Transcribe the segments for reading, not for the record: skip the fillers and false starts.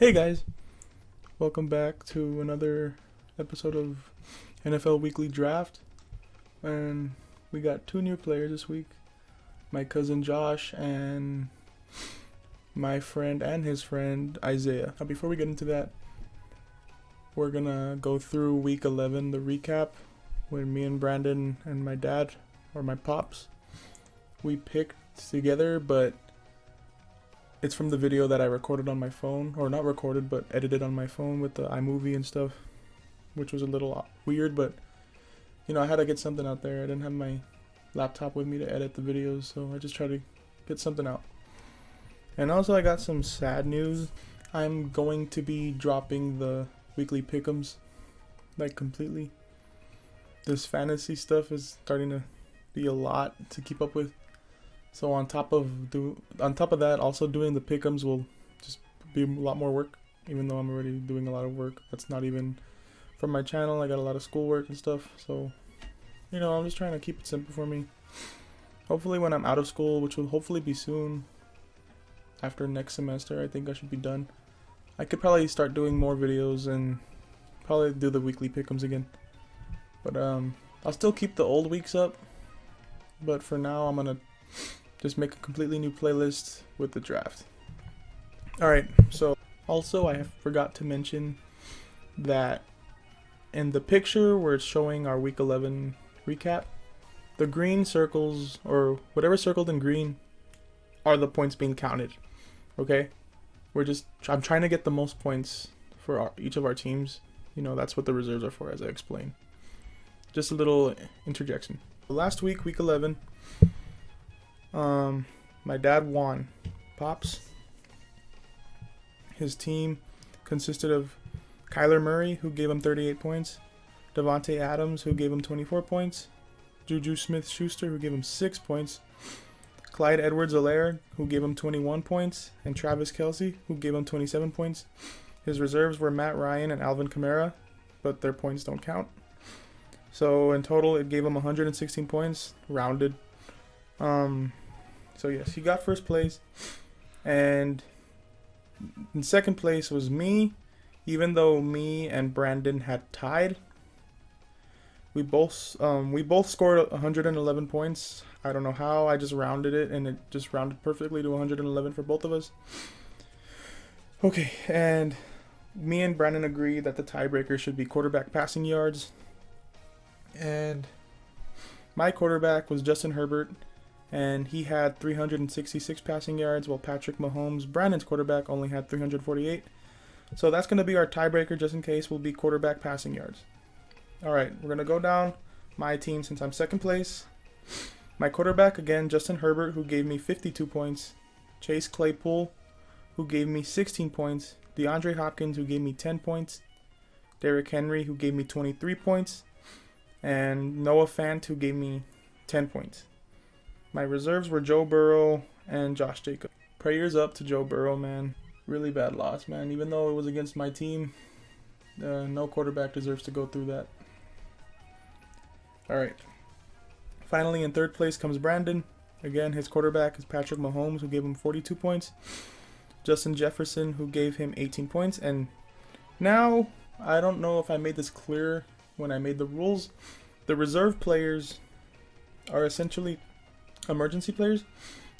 Hey guys, welcome back to another episode of NFL Weekly Draft. And we got two new players this week, my cousin Josh and my friend and his friend Isaiah. Now before we get into that, we're gonna go through week 11, the recap, when me and Brandon and my dad, or my pops, we picked together, but it's from the video that I recorded on my phone, or not recorded, but edited on my phone with the iMovie and stuff, which was a little weird, but I had to get something out there. I didn't have my laptop with me to edit the videos, so I just tried to get something out. And also I got some sad news. I'm going to be dropping the weekly pick'ems, like completely. This fantasy stuff is starting to be a lot to keep up with. So on top of that, also doing the pick'ems will just be a lot more work, even though I'm already doing a lot of work. That's not even from my channel. I got a lot of schoolwork and stuff. So, I'm just trying to keep it simple for me. Hopefully when I'm out of school, which will hopefully be soon, after next semester, I think I should be done. I could probably start doing more videos and probably do the weekly pick'ems again. But I'll still keep the old weeks up. But for now, I'm gonna just make a completely new playlist with the draft. Alright, so also I forgot to mention that in the picture where it's showing our week 11 recap, the green circles, or whatever circled in green, are the points being counted. Okay? I'm trying to get the most points for each of our teams. That's what the reserves are for, as I explained. Just a little interjection. Last week, week 11, my dad won. Pops. His team consisted of Kyler Murray, who gave him 38 points, Davante Adams, who gave him 24 points, Juju Smith-Schuster, who gave him 6 points, Clyde Edwards-Helaire, who gave him 21 points, and Travis Kelce, who gave him 27 points. His reserves were Matt Ryan and Alvin Kamara, but their points don't count. So in total, it gave him 116 points, rounded. So yes, he got first place, and in second place was me. Even though me and Brandon had tied, we both scored 111 points. I don't know how. I just rounded it, and it just rounded perfectly to 111 for both of us. Okay, and me and Brandon agreed that the tiebreaker should be quarterback passing yards, and my quarterback was Justin Herbert, and he had 366 passing yards, while Patrick Mahomes, Brandon's quarterback, only had 348. So that's going to be our tiebreaker, just in case, will be quarterback passing yards. Alright, we're going to go down my team since I'm second place. My quarterback, again, Justin Herbert, who gave me 52 points. Chase Claypool, who gave me 16 points. DeAndre Hopkins, who gave me 10 points. Derrick Henry, who gave me 23 points. And Noah Fant, who gave me 10 points. My reserves were Joe Burrow and Josh Jacobs. Prayers up to Joe Burrow, man. Really bad loss, man. Even though it was against my team, no quarterback deserves to go through that. Alright. Finally, in third place comes Brandon. Again, his quarterback is Patrick Mahomes, who gave him 42 points. Justin Jefferson, who gave him 18 points. And now, I don't know if I made this clear when I made the rules. The reserve players are essentially emergency players.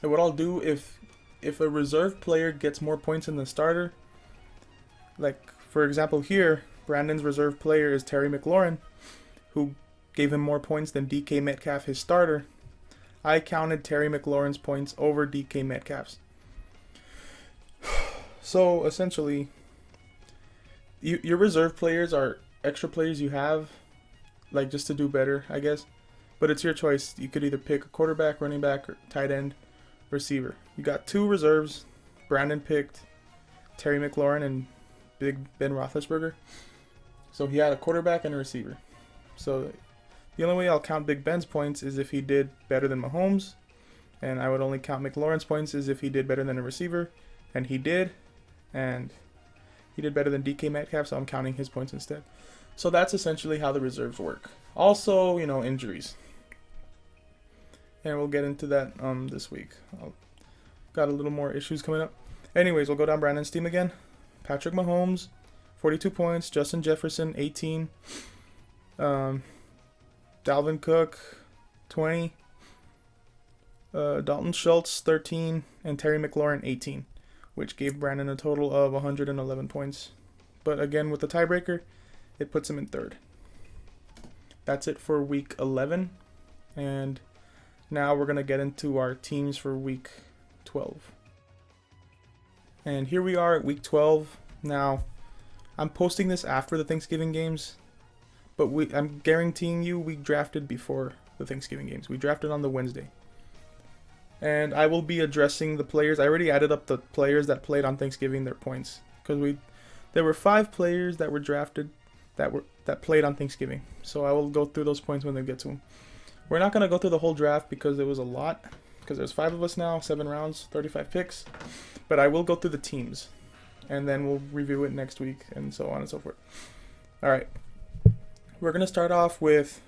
And what I'll do, if a reserve player gets more points than the starter, like for example here, Brandon's reserve player is Terry McLaurin, who gave him more points than DK Metcalf, his starter. I counted Terry McLaurin's points over DK Metcalf's. So essentially, your reserve players are extra players you have, like just to do better, I guess. But it's your choice. You could either pick a quarterback, running back, or tight end, receiver. You got two reserves. Brandon picked Terry McLaurin and Big Ben Roethlisberger. So he had a quarterback and a receiver. So the only way I'll count Big Ben's points is if he did better than Mahomes. And I would only count McLaurin's points is if he did better than a receiver. And he did. And he did better than DK Metcalf, so I'm counting his points instead. So that's essentially how the reserves work. Also, injuries. And we'll get into that this week. Got a little more issues coming up. Anyways, we'll go down Brandon's team again. Patrick Mahomes, 42 points. Justin Jefferson, 18. Dalvin Cook, 20. Dalton Schultz, 13. And Terry McLaurin, 18. Which gave Brandon a total of 111 points. But again, with the tiebreaker, it puts him in third. That's it for week 11. And now we're going to get into our teams for week 12. And here we are at week 12. Now, I'm posting this after the Thanksgiving games, but I'm guaranteeing you we drafted before the Thanksgiving games. We drafted on the Wednesday. And I will be addressing the players. I already added up the players that played on Thanksgiving, their points. Because there were 5 players that were drafted that played on Thanksgiving. So I will go through those points when they get to them. We're not going to go through the whole draft because it was a lot. Because there's 5 of us now, 7 rounds, 35 picks. But I will go through the teams. And then we'll review it next week and so on and so forth. Alright. We're going to start off with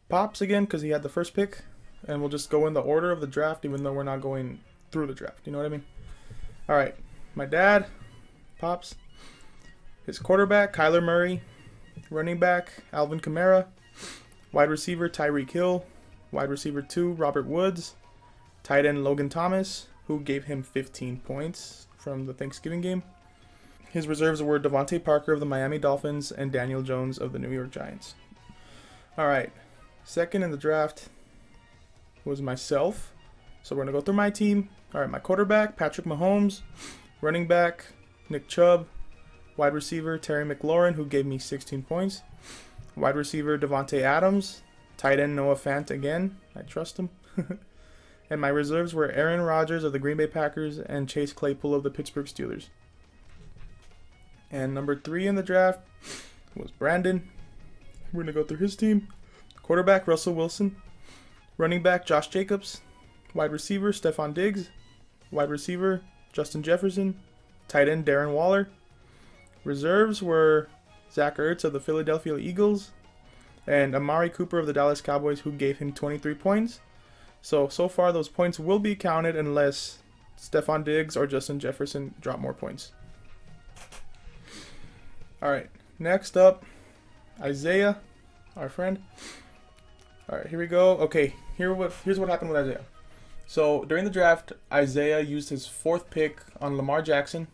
Pops again because he had the first pick. And we'll just go in the order of the draft even though we're not going through the draft. You know what I mean? Alright. My dad, Pops. His quarterback, Kyler Murray. Running back, Alvin Kamara. Wide receiver, Tyreek Hill. Wide receiver 2, Robert Woods. Tight end, Logan Thomas, who gave him 15 points from the Thanksgiving game. His reserves were Devontae Parker of the Miami Dolphins and Daniel Jones of the New York Giants. Alright, second in the draft was myself. So we're going to go through my team. Alright, my quarterback, Patrick Mahomes. Running back, Nick Chubb. Wide receiver, Terry McLaurin, who gave me 16 points. Wide receiver, Devontae Adams. Tight end, Noah Fant again. I trust him. And my reserves were Aaron Rodgers of the Green Bay Packers and Chase Claypool of the Pittsburgh Steelers. And number 3 in the draft was Brandon. We're going to go through his team. Quarterback, Russell Wilson. Running back, Josh Jacobs. Wide receiver, Stephon Diggs. Wide receiver, Justin Jefferson. Tight end, Darren Waller. Reserves were Zach Ertz of the Philadelphia Eagles. And Amari Cooper of the Dallas Cowboys, who gave him 23 points. So far those points will be counted unless Stephon Diggs or Justin Jefferson drop more points. Alright, next up, Isaiah, our friend. Alright, here we go. Okay, here's what happened with Isaiah. So during the draft, Isaiah used his 4th pick on Lamar Jackson.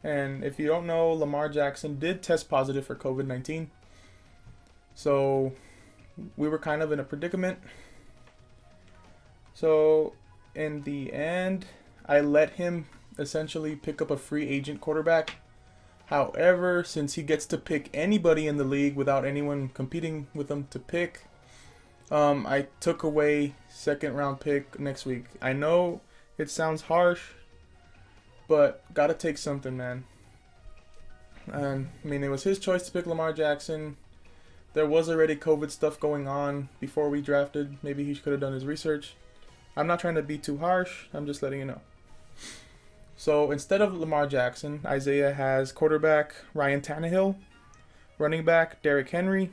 And if you don't know, Lamar Jackson did test positive for COVID-19. So we were kind of in a predicament. So in the end, I let him essentially pick up a free agent quarterback. However, since he gets to pick anybody in the league without anyone competing with him to pick, I took away 2nd round pick next week. I know it sounds harsh, but gotta take something, man. And I mean, it was his choice to pick Lamar Jackson. There was already COVID stuff going on before we drafted. Maybe he could have done his research. I'm not trying to be too harsh. I'm just letting you know. So instead of Lamar Jackson, Isaiah has quarterback Ryan Tannehill, running back Derrick Henry,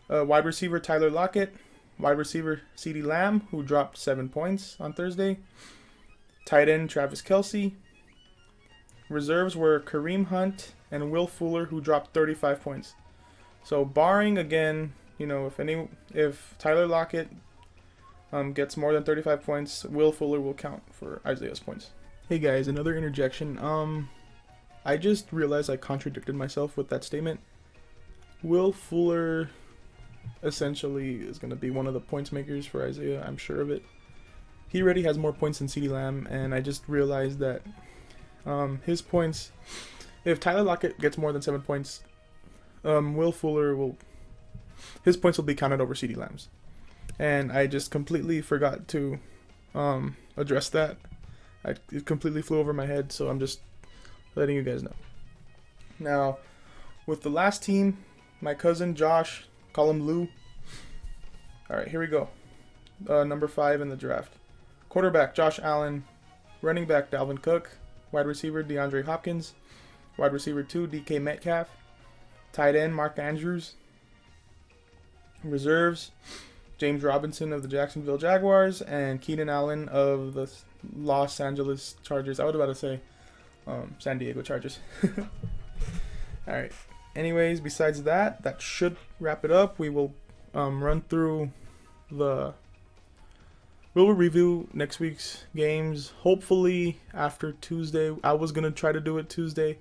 wide receiver Tyler Lockett, wide receiver CeeDee Lamb, who dropped 7 points on Thursday, tight end Travis Kelce. Reserves were Kareem Hunt and Will Fuller, who dropped 35 points. So barring, again, if Tyler Lockett gets more than 35 points, Will Fuller will count for Isaiah's points. Hey guys, another interjection. I just realized I contradicted myself with that statement. Will Fuller essentially is going to be one of the points makers for Isaiah. I'm sure of it. He already has more points than CeeDee Lamb, and I just realized that his points, if Tyler Lockett gets more than 7 points, Will Fuller his points will be counted over CeeDee Lamb's. And I just completely forgot to address that. It completely flew over my head, so I'm just letting you guys know. Now, with the last team, my cousin Josh, call him Lou. Alright, here we go. Number 5 in the draft. Quarterback, Josh Allen. Running back, Dalvin Cook. Wide receiver, DeAndre Hopkins. Wide receiver 2, DK Metcalf. Tight end, Mark Andrews. Reserves, James Robinson of the Jacksonville Jaguars and Keenan Allen of the Los Angeles Chargers. I was about to say San Diego Chargers. All right. Anyways, besides that, that should wrap it up. We will run through the. We'll review next week's games. Hopefully after Tuesday. I was gonna try to do it Tuesday,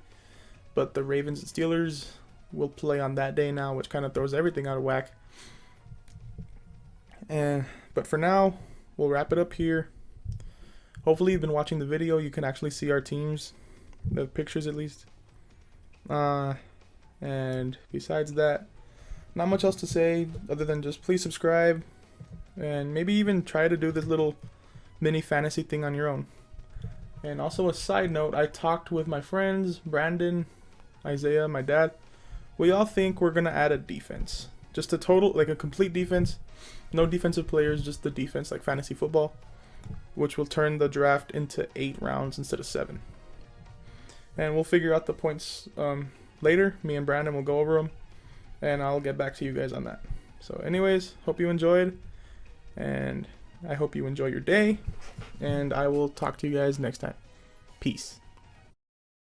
but the Ravens and Steelers will play on that day now, which kind of throws everything out of whack. But for now, we'll wrap it up here. Hopefully you've been watching the video. You can actually see our teams, the pictures at least. And besides that, not much else to say other than just please subscribe and maybe even try to do this little mini fantasy thing on your own. And also a side note, I talked with my friends, Brandon, Isaiah, my dad. We all think we're going to add a defense. Just a total, like a complete defense. No defensive players, just the defense like fantasy football, which will turn the draft into 8 rounds instead of 7. And we'll figure out the points later. Me and Brandon will go over them, and I'll get back to you guys on that. So anyways, hope you enjoyed, and I hope you enjoy your day, and I will talk to you guys next time. Peace.